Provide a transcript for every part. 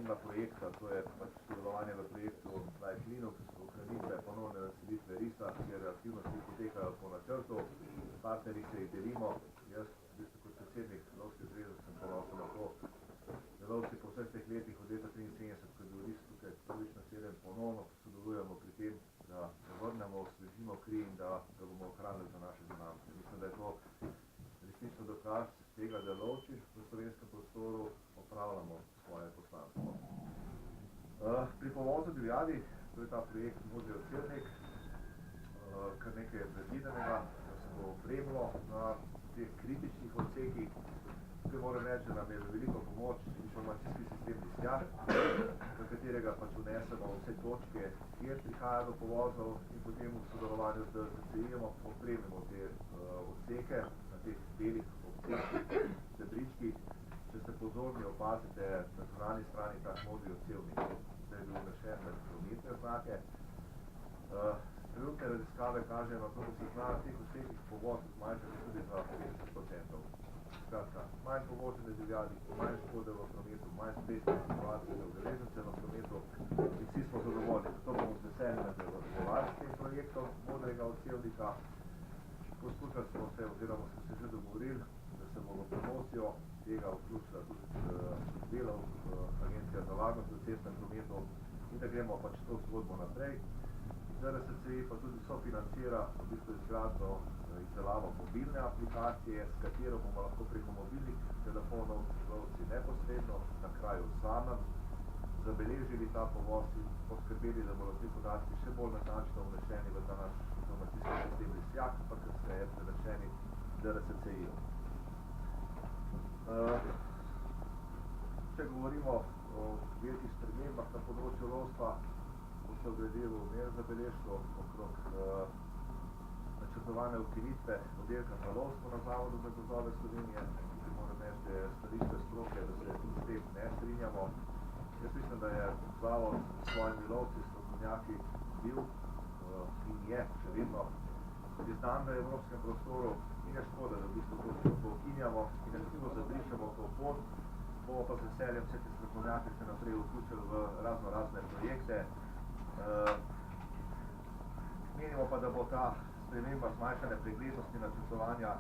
pomembna projekta, to je pač sodelovanje v projektu Life Linux, ohranitve ponovne razselitve RIS-a, kjer aktivnosti potekajo po načrtu, partnerji se jih delimo. Jaz, kot predsednik Lovske zveze, sem ponosen na to, da lovci po vseh teh letih od leta 73, ko je bil RIS tukaj prvič naseljen, ponovno sodelujemo pri tem, da vrnemo, osvežimo kri in da bomo ohranili za naše zanamce. Mislim, da je to resnično dokaz tega, da lovci v slovenskem prostoru opravljamo svoje poslanstvo. Pri povozu divjadi, to je ta projekt Modri odselnik, kar nekaj je predvidenega, da se bo opremilo na teh kritičnih odsekih. Tukaj moram reči, da nam je veliko pomoč informacijski sistem Lisjak, v katerega pač vnesemo vse točke, kjer prihaja do povozov in potem v sodelovanju z DCI-jem opremimo te odseke na teh belih obcekih, stebričkih. Če ste pozorni, opazite na zunanji strani tak modri odselnik, da je bil vnešen med prometne znake. Trenutne raziskave kažejo na to, da se zna na teh odsekih povoz zmanjšati tudi za 50%. Skratka, manj povožene divjadi, manj škode v prometu, manj stresne situacije za udeležence v prometu in vsi smo zadovoljni. Zato bomo z veseljem nadaljevali s tem projektom modrega odselnika. Poskušali smo se, oziroma smo se že dogovorili, da se bo v promocijo tega vključila tudi delov Agencija za varnost v cestnem prometu in da gremo pač to zgodbo naprej. DRSCI pa tudi sofinancira v bistvu izgradnjo izdelavo mobilne aplikacije, s katero bomo lahko preko mobilnih telefonov lovci neposredno na kraju samem zabeležili ta povoz in poskrbeli, da bodo ti podatki še bolj natančno vnešeni v ta naš informacijski sistem Lisjak, pa kasneje prenošeni DRSCI-ju. Če govorimo o velikih spremembah na področju lovstva, bo se v gradivu imel zabeležko okrog načrtovane ukinitve oddelka za lovstvo na Zavodu za gozdove Slovenije. Tukaj moram reči, da je stališče stroke, da se tudi s tem ne strinjamo. Jaz mislim, da je Zavod s svojimi lovci, strokovnjaki bil in je še vedno priznan v evropskem prostoru in je škoda, da v bistvu to službo ukinjamo in nekako zabrišemo to pot. Bomo pa z veseljem vse te strokovnjake se naprej vključili v razne projekte. Menimo pa, da bo ta sprememba zmanjšane preglednosti načrtovanja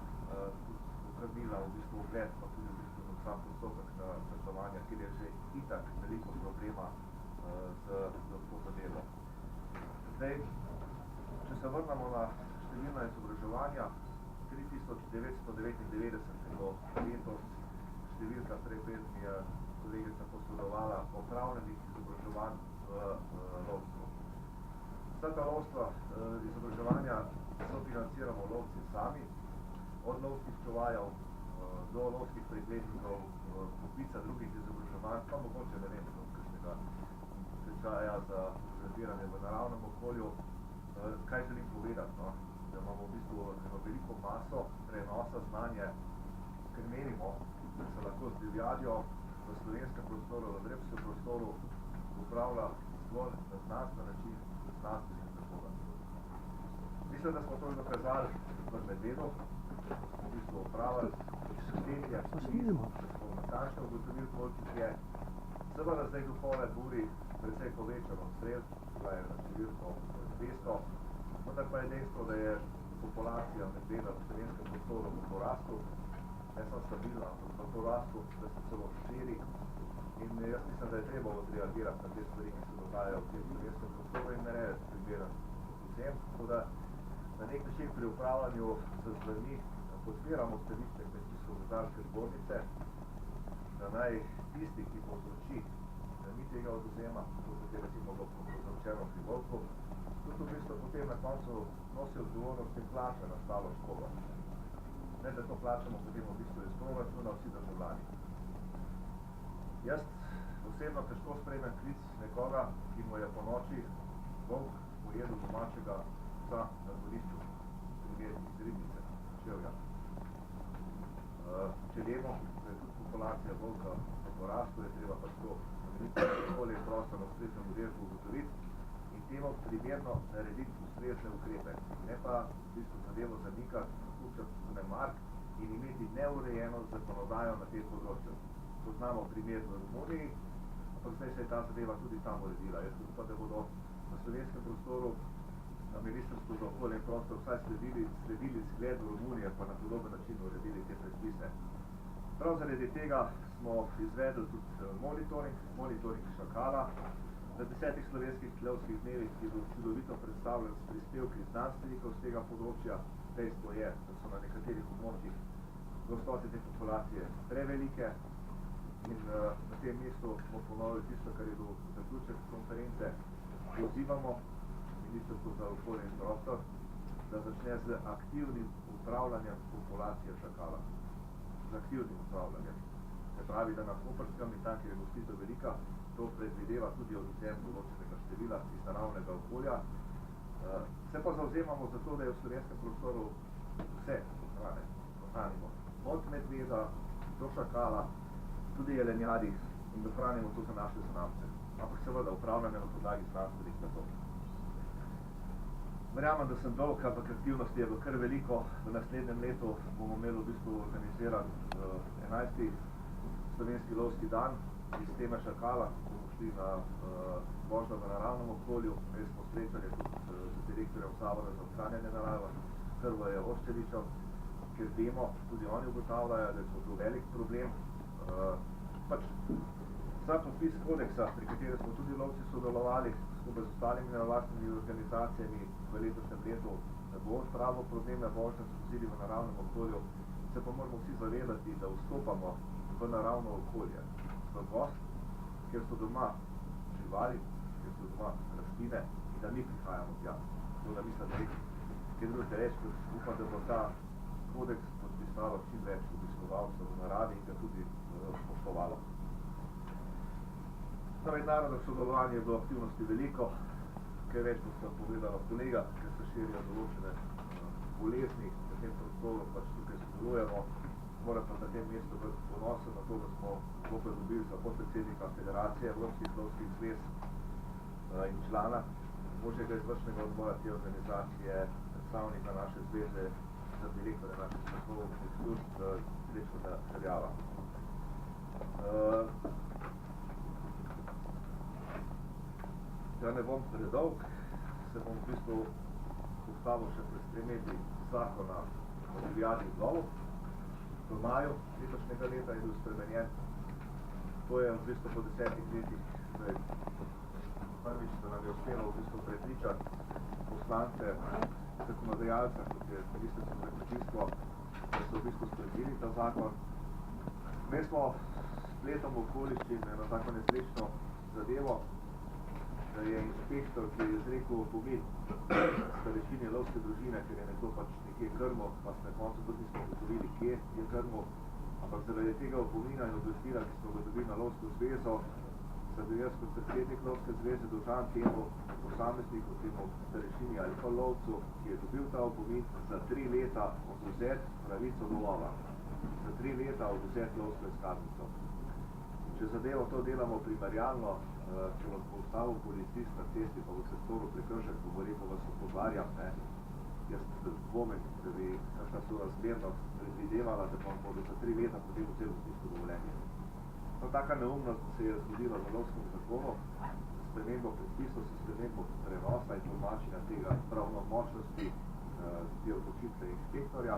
ohranila v bistvu ugled, pa tudi v bistvu sam postopek načrtovanja, kjer je že itak veliko problema z to zadevo. Zdaj, če se vrnemo na številna izobraževanja, 3999 je bilo letos številka, prej mi je kolegica posredovala, opravljenih izobraževanj v lovstvu. Vsa ta lovstva izobraževanja sofinanciramo lovci sami, od lovskih čuvajev do lovskih preglednikov, kupica drugih izobraževanj, pa mogoče ne vem, kakšnega tečaja za fotografiranje v naravnem okolju. Kaj želim povedati, no? Da imamo v bistvu veliko maso prenosa znanja, ker menimo, da se lahko z divjadjo v slovenskem prostoru, v drevskem prostoru upravlja zgolj na znanstven način, z znanstvenim metodami. Mislim, da smo to dokazali v Medvedu, smo v bistvu upravili sistemije, da smo natančno ugotovili, koliko je. Seveda zdaj duhove buri precej povečano strel, bila je na številko 200, vendar pa je dejstvo, da je populacija medveda v slovenskem prostoru v porastu, ne samo stabilna, ampak v porastu, da se celo širi. In jaz mislim, da je treba odreagirati na te stvari, ki se dogajajo v tem slovenskem prostoru in narediti primeren vsem. Tako da na nek način pri upravljanju z zvrni podpiramo stališče Kmetijsko-gozdarske zbornice, da naj tisti, ki povzroči, da ni tega odvzema, to se je recimo povzročeno pri volku, tudi v bistvu potem na koncu nosi odgovornost in plača nastalo škodo. Ne, da to plačamo potem v bistvu iz proračuna vsi državljani. Jaz osebno težko sprejmem klic nekoga, ki mu je po noči volk pojedel domačega psa na dvorišču, primer iz Ribnice, Čevlja. Če vemo, da je tudi populacija volka v porastu, je treba pač to okolje prostor na ustreznem oddelku ugotoviti in temu primerno narediti ustrezne ukrepe. Ne pa v bistvu zadevo zanikati, puščati vnemar in imeti neurejeno zakonodajo na tem področju. Poznamo primer v Romuniji, zdaj se je ta zadeva tudi tam uredila. Jaz upam, da bodo na slovenskem prostoru na Ministrstvu za okolje in prostor vsaj sledili zgledu Romunije, pa na podoben način uredili te predpise. Prav zaradi tega smo izvedli tudi monitoring šakala. Na 10 slovenskih lovskih dnevih, ki je bil čudovito predstavljen s prispevki znanstvenikov z tega področja. Dejstvo je, da so na nekaterih območjih gostote te populacije prevelike in na tem mestu smo ponovili tisto, kar je bil zaključek konference. Pozivamo Ministrstvo za okolje in prostor, da začne z aktivnim upravljanjem populacije šakala. Z aktivnim upravljanjem. Se pravi, da na Koperskem in tam, kjer je gostitev velika, to predvideva tudi odvzem določenega števila iz naravnega okolja. Se pa zavzemamo za to, da je v slovenskem prostoru vse hrane ohranimo. Od medveda do šakala, tudi jelenjadi in da hranimo to za naše zanamce. Ampak seveda upravljanje na podlagi znanstvenih metod. Verjamem, da sem dolg, ampak aktivnosti je bilo kar veliko. V naslednjem letu bomo imeli v bistvu organiziran 11. slovenski lovski dan iz teme šakala, bomo šli na vožnjo v naravnem okolju. Res smo srečali tudi z direktorjem Zavoda za ohranjanje narave, Hrvoje Oščevičem, ker vemo, tudi oni ugotavljajo, da je to velik problem. Za podpis kodeksa, pri katerem smo tudi lovci sodelovali, skupaj z ostalimi naravovarstvenimi organizacijami v letošnjem letu, da bo odpravil podnebne vožnje z vozili v naravnem okolju, se pa moramo vsi zavedati, da vstopamo v naravno okolje, v gost, kjer so doma živali, kjer so doma rastline in da mi prihajamo tja. To da mislim, da kaj drugega reči, upam, da bo ta kodeks podpisalo čim več obiskovalcev v naravi in ga tudi spoštovalo. Na mednarodnem sodelovanju je bilo aktivnosti veliko, kaj več bo se povedala kolega, ker se širijo določene bolezni na tem prostoru, pač tukaj sodelujemo. Moram pa na tem mestu biti ponosen na to, da smo zopet dobili za podpredsednika Federacije Evropskih lovskih zvez in člana možnega izvršnega odbora te organizacije, predstavnika naše zveze, za direktorja naših strokovnih služb, Srečnega Žerjava. Ja ne bom predolg, se bom v bistvu postavil še pred spremeti zakona o divjadi in lovu. V maju letošnjega leta je bil spremenjen. To je v bistvu po 10 letih prvič, da nam je uspelo v bistvu prepričati poslance, zakonodajalca, kot je Ministrstvo za kmetijstvo, da so v bistvu sprejeli ta zakon. Mi smo spletom okoliščin eno tako nesrečno zadevo, da je inšpektor, ki je izrekel opomin starešini lovske družine, ker je nekdo pač nekje krmo, pa na koncu tudi nismo ugotovili, kje je krmo, ampak zaradi tega opomina in obvestila, ki smo ga dobili na lovsko zvezo, sem bil jaz kot predsednik lovske zveze dolžan temu posamezniku, temu starešini ali pa lovcu, ki je dobil ta opomin, za 3 leta odvzeti pravico do lova. Za 3 leta odvzeti lovsko izkaznico. Če zadevo to delamo primerjalno, če vas bo ustavil policist na cesti, pa bo se storil prekršek, bo rekel, vas opozarjam, jaz dvomim, da bi kakšna sorazmernost predvidevala, da vam bodo za 3 leta potem vzeli vozniško dovoljenje. No, taka neumnost se je zgodila v lovskem zakonu, spremembo predpisov, spremembo prenosa in tolmačenja tega pravnomočnosti te odločitve inšpektorja.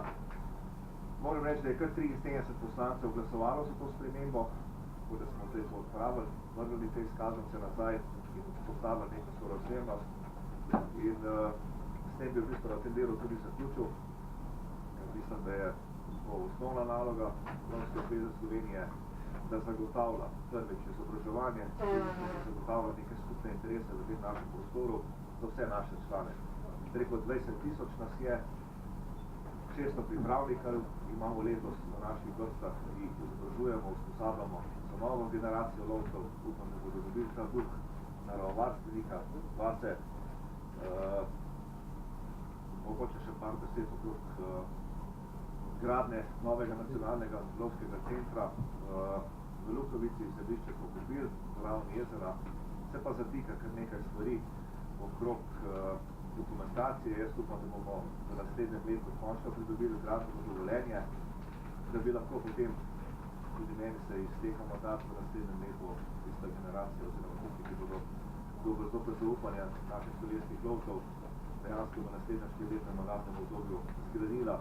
Moram reči, da je kar 73 poslancev glasovalo za to spremembo, tako da smo zdaj to odpravili, vrnili te izkaznice nazaj in postavili neko sorazmernost. In s tem bi v bistvu na tem delu tudi zaključil, ker mislim, da je osnovna naloga Lovske zveze Slovenije, da zagotavlja prvič izobraževanje, da zagotavlja neke skupne interese v tem našem prostoru za vse naše člane. Preko 20 000 nas je, 600 pripravnikov imamo letos v naših vrstah, ki jih izobražujemo, usposabljamo za novo generacijo lovcev, upam, da bodo dobili ta duh naravovarstvenika, vase. Mogoče še par besed okrog gradnje novega nacionalnega lovskega centra v Lukovici, središče Kokobil, Ravni jezera, se pa zatika kar nekaj stvari okrog dokumentacije. Jaz upam, da bomo v naslednjem letu končno pridobili gradbeno dovoljenje, da bi lahko potem tudi meni se izteka mandat v naslednjem letu, tista generacija oziroma tisti, ki bodo zopet zaupanja naših slovenskih lovcev dejansko v naslednjem 4-letnem mandatnem obdobju zgradila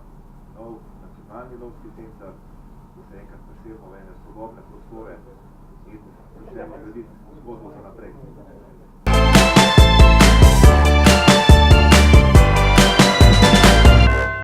nov nacionalni lovski center, da se enkrat preselimo v ene sodobne prostore in začnemo graditi zgodbo za naprej.